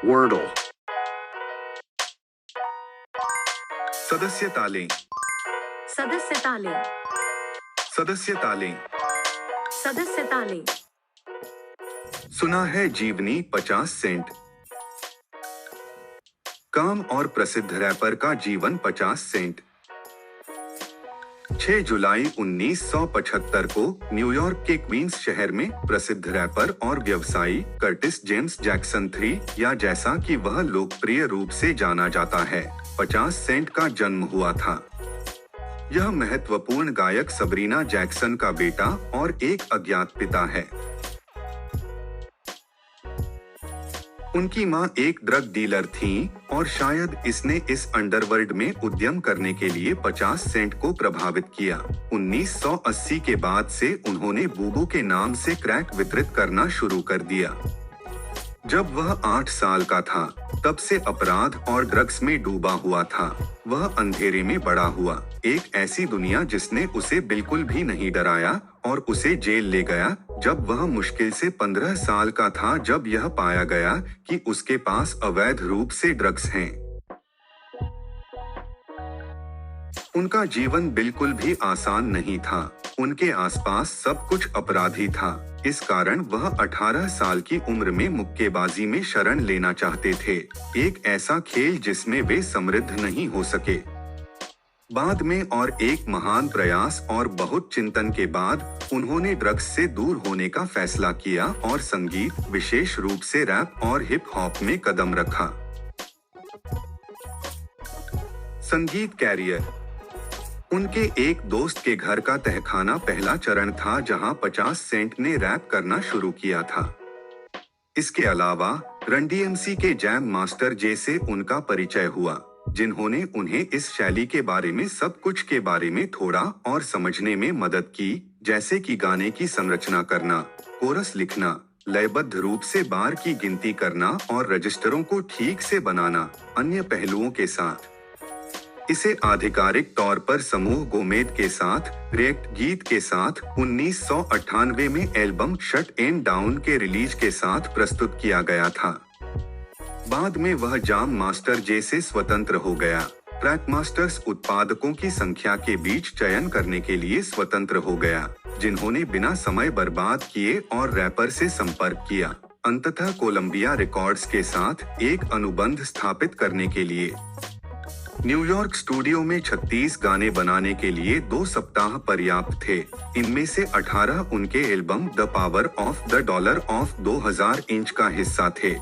Wordle. सदस्यता लें, सदस्यता लें, सदस्यता लें। सदस्यता लें, सुना है जीवनी 50 सेंट। काम और प्रसिद्ध रैपर का जीवन 50 सेंट। 6 जुलाई 1975 को न्यूयॉर्क के क्वींस शहर में प्रसिद्ध रैपर और व्यवसायी कर्टिस जेम्स जैक्सन III, या जैसा कि वह लोकप्रिय रूप से जाना जाता है, 50 सेंट का जन्म हुआ था। यह महत्वपूर्ण गायक सबरीना जैक्सन का बेटा और एक अज्ञात पिता है। उनकी मां एक ड्रग डीलर थीं और शायद इसने इस अंडरवर्ल्ड में उद्यम करने के लिए 50 सेंट को प्रभावित किया। 1980 के बाद से उन्होंने बूबू के नाम से क्रैक वितरित करना शुरू कर दिया। जब वह 8 साल का था, तब से अपराध और ड्रग्स में डूबा हुआ था। वह अंधेरे में बड़ा हुआ, एक ऐसी दुनिया जिसने उसे बिल्कुल भी नहीं डराया और उसे जेल ले गया जब वह मुश्किल से 15 साल का था, जब यह पाया गया कि उसके पास अवैध रूप से ड्रग्स हैं। उनका जीवन बिल्कुल भी आसान नहीं था। उनके आसपास सब कुछ अपराधी था। इस कारण वह 18 साल की उम्र में मुक्केबाजी में शरण लेना चाहते थे, एक ऐसा खेल जिसमें वे समृद्ध नहीं हो सके। बाद में और एक महान प्रयास और बहुत चिंतन के बाद उन्होंने ड्रग्स से दूर होने का फैसला किया और संगीत, विशेष रूप से रैप और हिप हॉप में कदम रखा। संगीत कैरियर। उनके एक दोस्त के घर का तहखाना पहला चरण था जहां 50 सेंट ने रैप करना शुरू किया था। इसके अलावा रन DMC के जैम मास्टर जे से उनका परिचय हुआ, जिन्होंने उन्हें इस शैली के बारे में सब कुछ के बारे में थोड़ा और समझने में मदद की, जैसे कि गाने की संरचना करना, कोरस लिखना, लयबद्ध रूप से बार की गिनती करना और रजिस्टरों को ठीक से बनाना, अन्य पहलुओं के साथ। इसे आधिकारिक तौर पर समूह गोमेद के साथ रिएक्ट गीत के साथ 1998 में एल्बम शट एंड डाउन के रिलीज के साथ प्रस्तुत किया गया था। बाद में वह जाम मास्टर जे से स्वतंत्र हो गया। ट्रैक मास्टर्स उत्पादकों की संख्या के बीच चयन करने के लिए स्वतंत्र हो गया, जिन्होंने बिना समय बर्बाद किए और रैपर से संपर्क किया। अंततः कोलंबिया रिकॉर्ड्स के साथ एक अनुबंध स्थापित करने के लिए न्यूयॉर्क स्टूडियो में 36 गाने बनाने के लिए 2 सप्ताह पर्याप्त थे। इनमें से 18 उनके album the power of the dollar of 2000 inch का हिस्सा थे।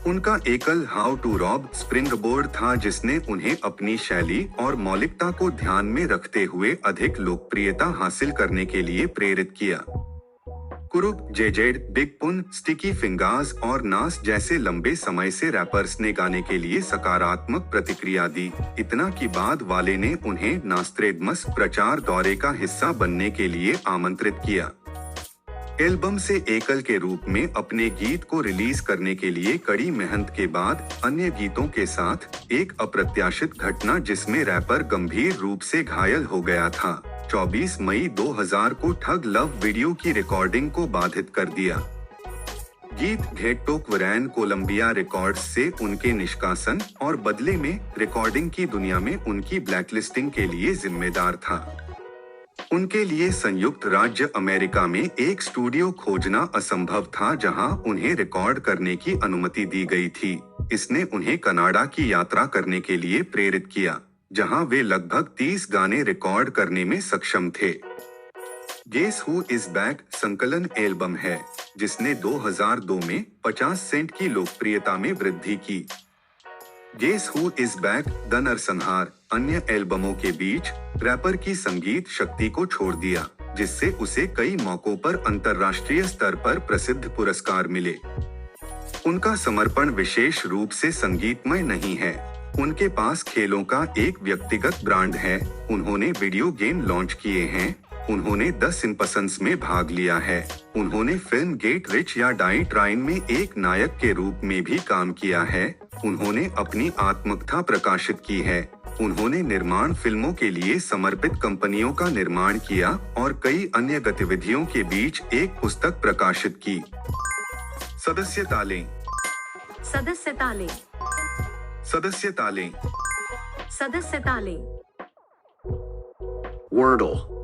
उनका एकल हाउ टू रॉब स्प्रिंगबोर्ड था, जिसने उन्हें अपनी शैली और मौलिकता को ध्यान में रखते हुए अधिक लोकप्रियता हासिल करने के लिए प्रेरित किया। कुरुप, जेजेड, बिग पुन, स्टिकी फिंगर्स और नास जैसे लंबे समय से रैपर्स ने गाने के लिए सकारात्मक प्रतिक्रिया दी, इतना कि बाद वाले ने उन्हें नास्ट्रेडमस प्रचार दौरे का हिस्सा बनने के लिए आमंत्रित किया। एल्बम से एकल के रूप में अपने गीत को रिलीज करने के लिए कड़ी मेहनत के बाद अन्य गीतों के साथ एक अप्रत्याशित घटना जिसमें रैपर गंभीर रूप से घायल हो गया था, 24 मई 2000 को ठग लव वीडियो की रिकॉर्डिंग को बाधित कर दिया। गीत घेटोक्वरैन कोलंबिया रिकॉर्ड्स से उनके निष्कासन और बदले में रिकॉर्डिंग की दुनिया में उनकी ब्लैकलिस्टिंग के लिए जिम्मेदार था। उनके लिए संयुक्त राज्य अमेरिका में एक स्टूडियो खोजना असंभव था जहां उन्हें रिकॉर्ड करने की अनुमति दी गई थी। इसने उन्हें कनाडा की यात्रा करने के लिए प्रेरित किया, जहां वे लगभग 30 गाने रिकॉर्ड करने में सक्षम थे। गेस हु इज बैक संकलन एल्बम है, जिसने 2002 में 50 सेंट की लोकप्रियता में वृद्धि की। Guess who is back the नरसंहार अन्य एल्बमों के बीच रैपर की संगीत शक्ति को छोड़ दिया, जिससे उसे कई मौकों पर अंतर्राष्ट्रीय स्तर पर प्रसिद्ध पुरस्कार मिले। उनका समर्पण विशेष रूप से संगीतमय नहीं है। उनके पास खेलों का एक व्यक्तिगत ब्रांड है। उन्होंने वीडियो गेम लॉन्च किए हैं। उन्होंने द सिम्पसंस में भाग लिया है। उन्होंने फिल्म गेट रिच या डाई ट्राइन में एक नायक के रूप में भी काम किया है। उन्होंने अपनी आत्मकथा प्रकाशित की है। उन्होंने निर्माण फिल्मों के लिए समर्पित कंपनियों का निर्माण किया और कई अन्य गतिविधियों के बीच एक पुस्तक प्रकाशित की। सदस्यता लें। सदस्यता लें, सदस्यता लें, सदस्यता लें, Wordle.